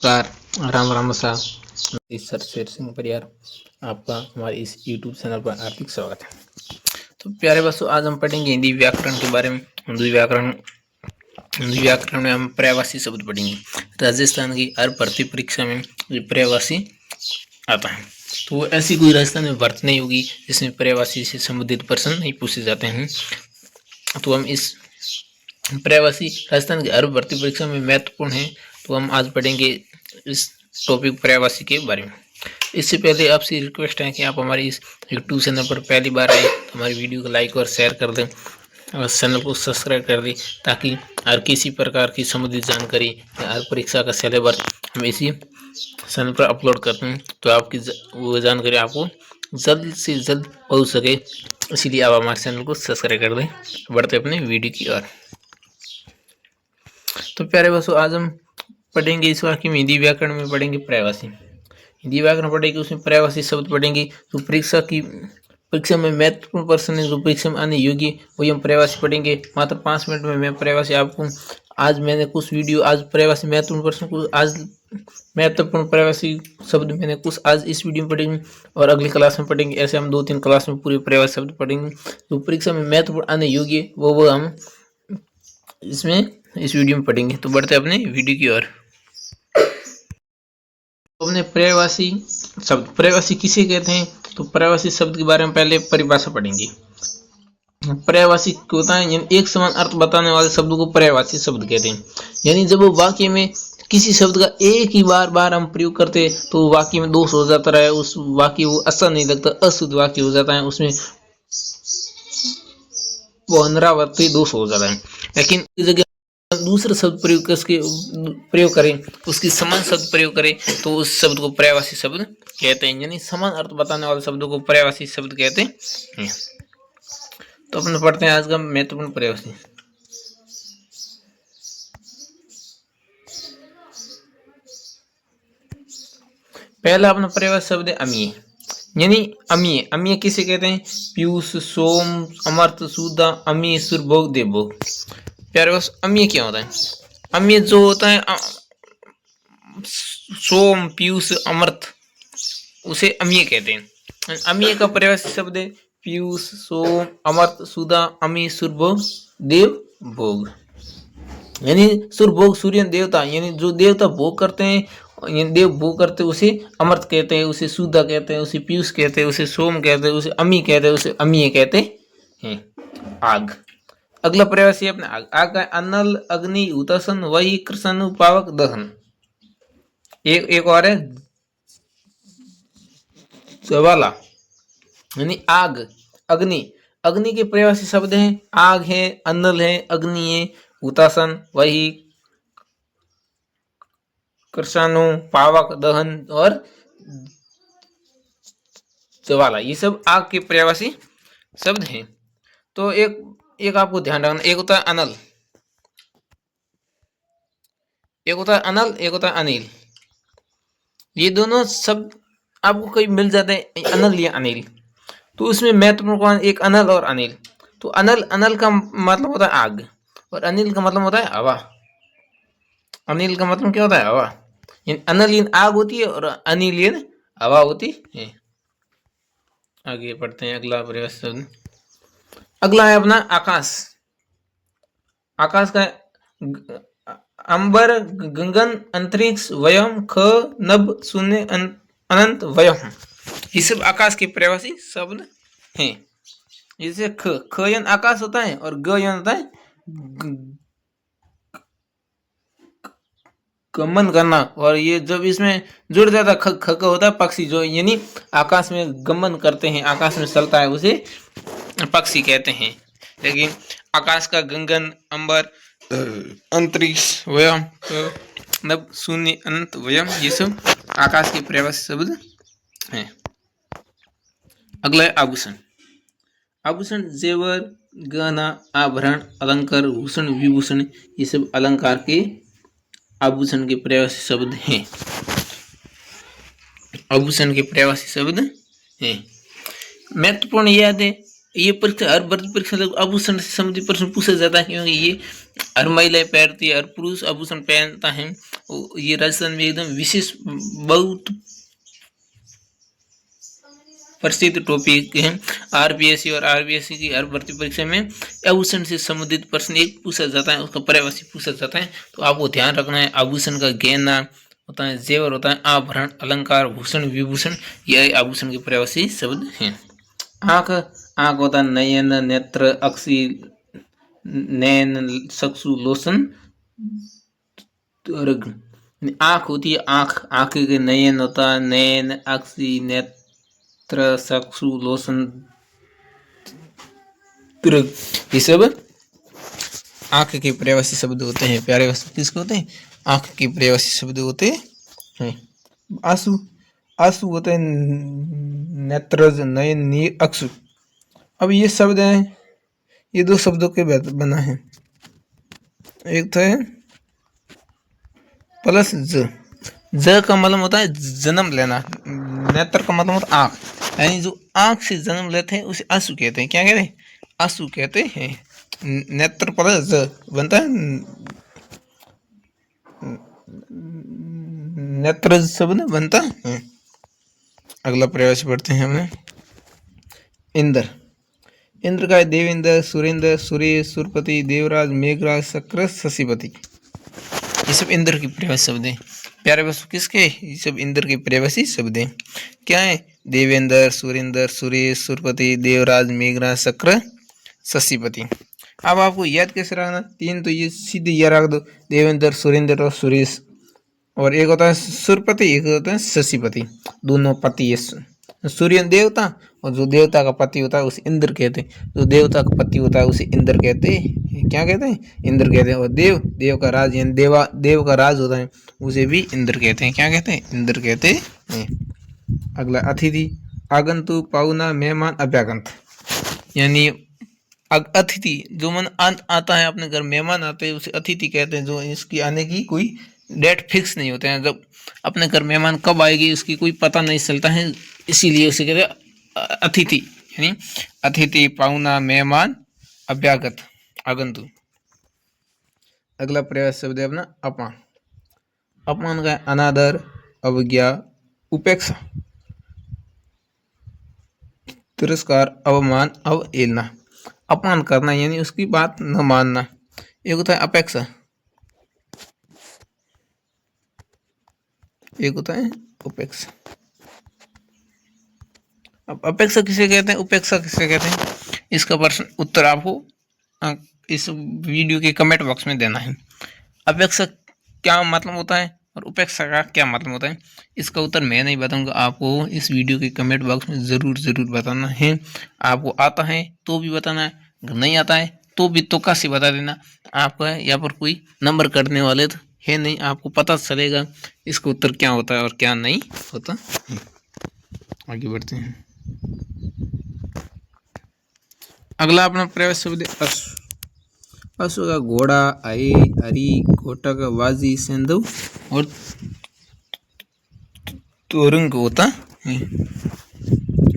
नमस्कार, राम राम सा इस सर शेर सिंह परियार आपका हमारे इस YouTube चैनल पर हार्दिक स्वागत है। तो प्यारे बच्चों, आज हम पढ़ेंगे हिंदी व्याकरण के बारे में। हिंदी व्याकरण में हम पर्यायवाची शब्द पढ़ेंगे। राजस्थान की हर भर्ती परीक्षा में ये पर्यायवाची आता है, तो ऐसी कोई राजस्थान में भर्ती नहीं होगी जिसमें पर्यायवाची से संबंधित प्रश्न नहीं पूछे जाते हैं। तो हम इस पर्यायवाची राजस्थान की हर भर्ती परीक्षा में महत्वपूर्ण है, तो हम आज पढ़ेंगे इस टॉपिक पर्यायवाची के बारे में। इससे पहले आपसे रिक्वेस्ट है कि आप हमारे इस यूट्यूब चैनल पर पहली बार आए तो हमारी वीडियो को लाइक और शेयर कर दें और चैनल को सब्सक्राइब कर दें, ताकि हर किसी प्रकार की संबंधित जानकारी या हर परीक्षा का सिलेबस हम इसी चैनल पर अपलोड करते हैं, तो आपकी वो जानकारी आपको जल्द से जल्द पहुँच सके। इसीलिए आप हमारे चैनल को सब्सक्राइब कर दें। बढ़ते अपने वीडियो की ओर। तो प्यारे बच्चों, आज हम पढ़ेंगे इस वाक्य में हिंदी व्याकरण में पढ़ेंगे पर्यायवाची। हिंदी व्याकरण पढ़ेंगे, उसमें पर्यायवाची शब्द पढ़ेंगे। तो परीक्षा में महत्वपूर्ण प्रश्न है जो परीक्षा में आने योग्य, वही हम पर्यायवाची पढ़ेंगे। मात्र 5 मिनट में मैं पर्यायवाची आपको आज पर्यायवाची महत्वपूर्ण प्रश्न को आज महत्वपूर्ण पर्यायवाची शब्द मैंने कुछ आज इस वीडियो में पढ़ेंगे और अगली क्लास में पढ़ेंगे। ऐसे हम 2-3 क्लास में पूरे पर्यायवाची शब्द पढ़ेंगे जो परीक्षा में महत्वपूर्ण आने योग्य, वो हम इस वीडियो में पढ़ेंगे। तो बढ़ते अपने वीडियो की ओर। अपने पर्यायवाची किसे कहते हैं, तो पर्यायवाची शब्द के बारे में पहले परिभाषा पढ़ेंगे। पर्यायवाची होता है यानी एक समान अर्थ बताने वाले शब्द को पर्यायवाची शब्द कहते हैं। यानी जब वो वाक्य में किसी शब्द का एक ही बार हम प्रयोग करते हैं तो वाक्य में दोष हो जाता है, उस वाक्य वो अच्छा नहीं लगता, अशुद्ध वाक्य हो जाता है, उसमें पुनरावृत्ति दोष हो जाता है। लेकिन इस जगह दूसरा शब्द प्रयोग करें, उसकी समान शब्द प्रयोग करें, तो उस शब्द को पर्यायवाची शब्द कहते हैं। यानी समान अर्थ बताने वाले शब्दों को पर्यायवाची शब्द कहते हैं। तो अपन पढ़ते हैं आज का महत्वपूर्ण पर्यायवाची। पहला अपना पर्यायवाची शब्द है अमीय। यानी अमीय किसे कहते हैं? पीयूष, सोम, अमर्त, सुधा, अमीय, सुरभोग, देवभोग। प्यारे बस, अमीय क्या होता है? अमीय जो होता है सोम, पीयूष, अमृत, उसे अमीय कहते हैं। अमीय का पर्यायवाची शब्द है पीयूष, सोम, अमृत, सुधा, अमीय, सुरभोग, देव, भोग। यानी सुरभोग सूर्य देवता, यानी जो देवता भोग करते हैं, यानी देव भोग करते हैं, उसे अमृत कहते हैं, उसे सुधा कहते हैं, उसे पीयूष कहते हैं, उसे सोम कहते हैं, उसे अमीय कहते हैं, उसे अमीय कहते हैं। आग। अगला पर्यायवाची अपने आग का अनल, अग्नि, हुतासन, वही, कृषाणु, पावक, दहन। एक और है ज्वाला। यानी आग, अग्नि के पर्यायवाची शब्द हैं आग है, अनल है, अग्नि है, हुतासन, वही, कृषाणु, पावक, दहन और ज्वाला। ये सब आग के पर्यायवाची शब्द हैं। तो एक आपको ध्यान रखना, एक होता है अनल, एक होता है अनिल। ये दोनों शब्द आपको कहीं मिल जाते हैं, अनल या अनिल। तो उसमें महत्वपूर्ण कौन? एक अनल और अनिल। तो अनल का मतलब होता है आग और अनिल का मतलब होता है हवा। अनिल का मतलब क्या होता है? हवा। अनल इन आग होती है और अनिल इन हवा होती है। आगे पढ़ते हैं अगला पर्यायवाची शब्द। अगला है अपना आकाश। आकाश का अंबर, गगन, अंतरिक्ष, वयम, ख, नभ, शून्य, अनंत, वयम। ये सब आकाश के पर्यायवाची शब्द हैं। जैसे ख यानी आकाश होता है और ग यानी होता है गमन करना, और ये जब इसमें जुड़ जाता है ख का होता है पक्षी, जो यानी आकाश में गमन करते हैं, आकाश में चलता है, उसे पक्षी कहते हैं। लेकिन आकाश का गगन, अंबर, अंतरिक्ष, वयम, नभ, शून्य, अनंत, वयम, ये सब आकाश के पर्यायवाची शब्द हैं। अगला है आभूषण। आभूषण जेवर, गहना, आभरण, अलंकार, भूषण, विभूषण, ये सब अलंकार के आभूषण के पर्यायवाची शब्द हैं। आभूषण के पर्यायवाची शब्द हैं। महत्वपूर्ण याद है ये परीक्षा हर भर्ती परीक्षा में आभूषण से संबंधित प्रश्न पूछा जाता है, क्योंकि ये हर महिला पहनती है, हर पुरुष आभूषण पहनता है। ये राजस्थान में एकदम विशेष बहुत प्रसिद्ध टॉपिक है। आरबीएससी और आरबीएससी की हर भर्ती परीक्षा में आभूषण से संबंधित प्रश्न एक पूछा जाता है, उसका पर्यायवाची पूछा जाता है। तो आपको ध्यान रखना है, आभूषण का गहना होता है, जेवर होता है, आभरण, अलंकार, भूषण, विभूषण, यह आभूषण के पर्यायवाची शब्द हैं। आंख, आंख होता है नयन, नेत्र, अक्षि, नैन, चक्षु, लोचन, त्वरग। आंख होती है आंख, आंख के नयन होता है, नैन, अक्षि, नेत्र, चक्षु, लोचन, त्वरग, ये सब आंख के पर्यायवाची शब्द होते हैं। पर्यायवाची किसके होते हैं? आंख के पर्यायवाची शब्द होते हैं। आंसू, आंसू होते हैं नेत्रज, नयन, नीर, अक्षु। अब ये शब्द हैं, ये दो शब्दों के बना है। एक तो है प्लस ज का मतलब होता है जन्म लेना, नेत्र का मतलब होता है आंख, यानी जो आंख से जन्म लेते हैं उसे आंसू कहते हैं। क्या कहते हैं? आंसू कहते हैं। नेत्र प्लस ज बनता है नेत्र शब्द बनता है। अगला पर्यायवाची पढ़ते हैं हमें। इंद्र, इंद्र का है देवेंद्र, सुरेंद्र, सुरेश, सुरपति, देवराज, मेघराज, शक्र, शशिपति। ये सब इंद्र की पर्यायवाची शब्द हैं। पर्यायवाची किसके? ये सब इंद्र के पर्यायवाची शब्द हैं। क्या है? देवेंद्र, सुरेंद्र, सुरेश, सुरपति, देवराज, मेघराज, शक्र, शशिपति। अब आपको याद कैसे रखना? तीन तो ये सीधे याद रख दो, देवेंद्र, सुरेंद्र और सुरेश, और एक होता है सुरपति, एक होता है शशिपति। दोनों पति है, सूर्य देवता, और जो देवता का पति होता है उसे इंद्र कहते हैं। जो देवता का पति होता है उसे इंद्र कहते हैं। क्या कहते हैं? इंद्र कहते हैं। और देव, देव का राज यानी देव का राज होता है, उसे भी इंद्र कहते हैं। क्या कहते हैं? इंद्र कहते हैं। अगला अतिथि, आगंतुक, पाहुना, मेहमान, अभ्यागत। यानी अतिथि जो मन आता है अपने घर, मेहमान आते हैं उसे अतिथि कहते हैं। जो इसकी आने की कोई डेट फिक्स नहीं होते हैं, जब अपने घर मेहमान कब आएगी उसकी कोई पता नहीं चलता है, इसीलिए उसे कहते हैं अतिथि। यानी अतिथि, पाहुना, मेहमान, अभ्यागत, आगंतुक। अगला पर्यायवाची शब्द है अपना अपमान। अपमान का अनादर, अवज्ञा, उपेक्षा, तिरस्कार, अवमान, अवहेलना। अपमान करना यानी उसकी बात न मानना। एक होता है अपेक्षा, एक होता है उपेक्षा। अब अपेक्षा किसे कहते हैं, उपेक्षा किसे कहते हैं, इसका प्रश्न उत्तर आपको इस वीडियो के कमेंट बॉक्स में देना है। अपेक्षा क्या मतलब होता है और उपेक्षा का क्या मतलब होता है, इसका उत्तर मैं नहीं बताऊंगा, आपको इस वीडियो के कमेंट बॉक्स में ज़रूर बताना है। आपको आता है तो भी बताना है, नहीं आता है तो भी तुक्का से बता देना। आपका यहाँ पर कोई नंबर करने वाले तो है नहीं, आपको पता चलेगा इसका उत्तर क्या होता है और क्या नहीं होता। आगे बढ़ते हैं। अगला अपना पर्यायवाची शब्द है अश्व। अश्व का घोड़ा, आई, हरी, घोटक, वाजी, सिंधु और तुरंग होता है।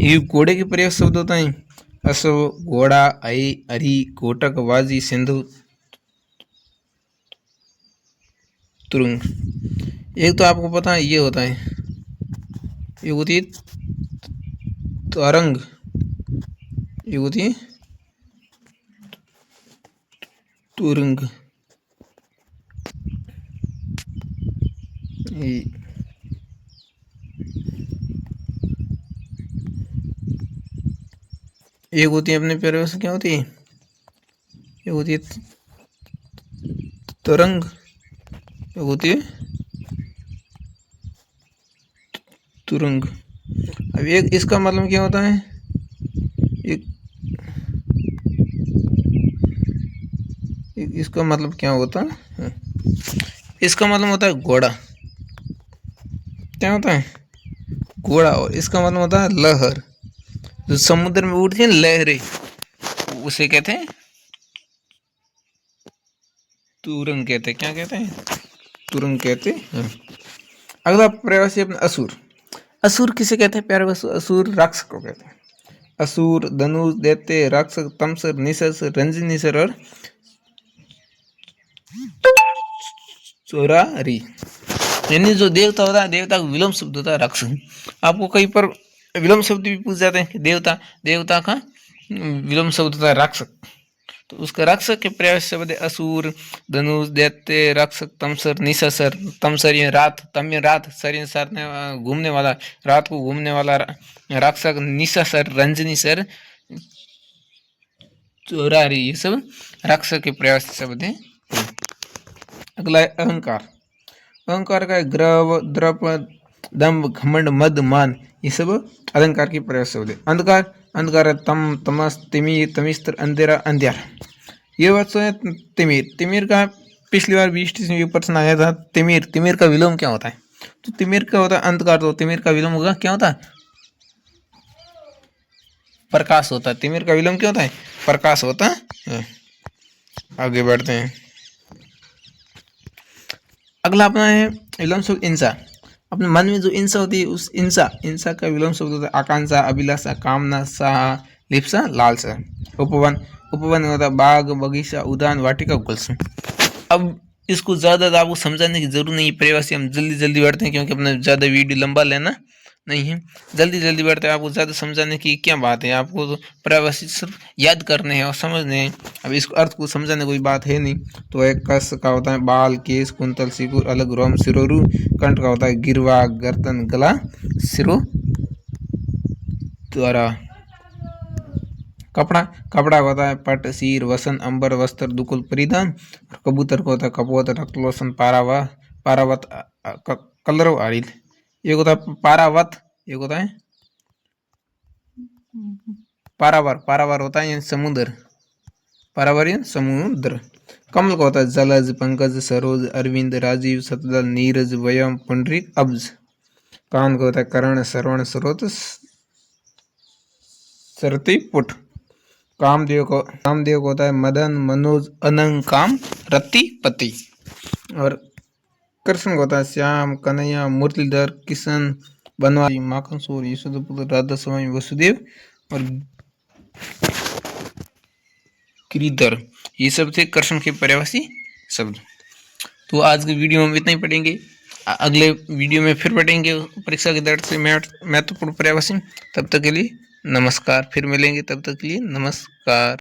ये घोड़े के पर्यायवाची शब्द होता है अश्व, घोड़ा, आई, हरी, घोटक, वाजी, सिंधु, तुरंग। एक तो आपको पता है ये होता है, ये होती है तरंग, ये होती है तुरंग। एक होती है अपने पर्यायवाची, क्या होती है? ये होती है तरंग, ये होती है तुरंग। अब एक इसका मतलब क्या होता है? एक इसका मतलब क्या होता है? इसका मतलब होता है घोड़ा। क्या होता है? घोड़ा। और इसका मतलब होता है लहर, जो समुद्र में उठती है लहरें, उसे कहते हैं तुरंग कहते हैं। क्या कहते हैं? तुरंग कहते हैं। अगला पर्यायवाची अपना असुर। असुर किसे कहते हैं? पर्यायवाची असुर राक्षस को कहते हैं। असुर, धनुष, दैत्य, राक्षस, तमसर, निशाचर, रंजनीसर और चौरारी। यानी जो देवता होता है, देवता का विलोम शब्द होता है राक्षस। आपको कहीं पर विलोम शब्द भी पूछ जाते हैं कि देवता का विलोम शब्द होता है राक्षस, तो उसका राक्षस के प्रयास शब्द असुर, धनुष, दैत्य, राक्षस, तमसर, निशाचर। तमसर ये रात, तम ये रात, सर ये साथ में घूमने वाला, रात को घूमने वाला राक्षस, निशाचर, रंजनीसर, चौरारी, ये सब राक्षस के प्रयास शब्द है। अगला है अहंकार। अहंकार का ग्रव, द्रप, दम्भ, घमंड, मद, मान, ये सब अहंकार की प्रयास शब्द है। अंधकार, अंधकार है तम, तमस, तिमिर, तमिस्त्र, अंधेरा, अंधियार। ये बात है तिमिर। तिमिर का पिछली बार 20% आया था। तिमिर का विलोम क्या होता है? तो तिमिर का होता है अंधकार, तो तिमिर का विलोम होगा क्या होता है? प्रकाश होता है। तिमिर का विलोम क्या होता है? प्रकाश होता है। आगे बढ़ते हैं। अगला अपना है विलोम शब्द इंसा। अपने मन में जो इंसा होती है, उस इंसा का विलोम शब्द होता है आकांक्षा, अभिलाषा, कामना, साह, लिप्सा, लालसा। उपवन होता है बाग, बगीचा, उद्यान, वाटिका, गुलशन। अब इसको ज़्यादा आपको समझाने की जरूरत नहीं है, प्रयासी हम जल्दी बढ़ते हैं क्योंकि अपना ज़्यादा वीडियो लंबा लेना नहीं है। जल्दी बढ़ते हैं, आपको ज़्यादा समझाने की क्या बात है, आपको तो प्रयासी सिर्फ याद करने हैं और समझने हैं। अब इसको अर्थ को समझाने कोई बात है नहीं। तो एक कस का होता है बाल, केस, कुंतल, सिकुर, अलग, रोम, सिरोरु। कंठ का होता है गिरवा, गर्दन, गला, सिरो, द्वारा। कपड़ा होता है पट, सीर, वसन, अंबर, वस्त्र, दुकुल, परिधान। और कबूतर को होता है कपोत, रक्तलोसन, पारावत, कलरव, आरिल। एक होता है पारावत, एक होता है पारावार होता है समुद्र, पारावार या समुद्र। कमल का होता है जलज, पंकज, सरोज, अरविंद, राजीव, सतदल, नीरज, वयम, पुंडरीक, अब्ज। कान का होता है कर्ण, श्रवण, स्रोत, सरती, पुट। कामदेव को होता है मदन, मनोज, अनंग, काम, रति, पति। और कृष्ण को होता है श्याम, कन्हैया, मुरलीधर, किशन, बनवारी, माखन सूर, यशोदपुत्र, राधा स्वामी, वसुदेव और गिरिधर। ये सब थे कृष्ण के पर्यायवाची शब्द। तो आज के वीडियो में इतना ही पढ़ेंगे। अगले वीडियो में फिर पढ़ेंगे परीक्षा के दर्द से महत्वपूर्ण पर्यायवाची। तब तक के लिए नमस्कार। फिर मिलेंगे, तब तक के लिए नमस्कार।